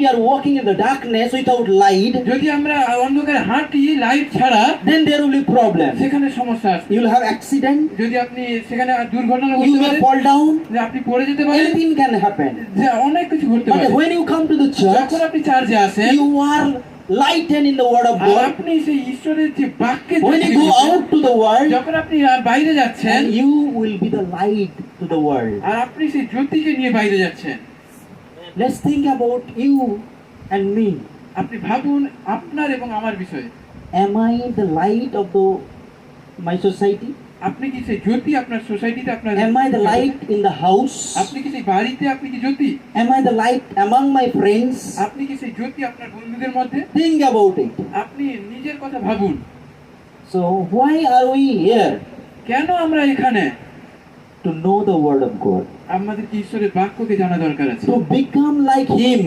we are walking in the darkness without light, যদি আমরা অন্ধকারে হাঁটি লাইট ছাড়া, then there will be problem. সেখানে সমস্যা আছে। You will have accident, যদি আপনি সেখানে দুর্ঘটনা you ঘটতে may পারে, fall down, যে আপনি পড়ে যেতে পারেন, anything can happen. যে অনেক কিছু ঘটতে পারে। But when you come to the church, যখন আপনি চার্চে আসেন, you are lightened in the word of R God. আপনি সেই ঈশ্বরের যে বাক্যে When you go out to the world, যখন আপনি বাইরে যাচ্ছেন, and you will be the light to the world. আর আপনি সেই জ্যোতিকে নিয়ে বাইরে যাচ্ছেন। Let's think about you and me. আপনি ভাবুন আপনার এবং আমার বিষয়ে। Am I the light of my society? আপনি কি সেই জ্যোতি আপনার সোসাইটিতে? আপনার Am I the light in the house? আপনি কি সেই বাড়িতে? আপনি কি জ্যোতি? Am I the light among my friends? আপনি কি সেই জ্যোতি আপনার বন্ধুদের মধ্যে? Think about it. আপনি নিজের কথা ভাবুন। So why are we here? কেন আমরা এখানে? To know the word of God, আমাদের কি ঈশ্বরের বাক্যকে জানা দরকার আছে, to become like Him.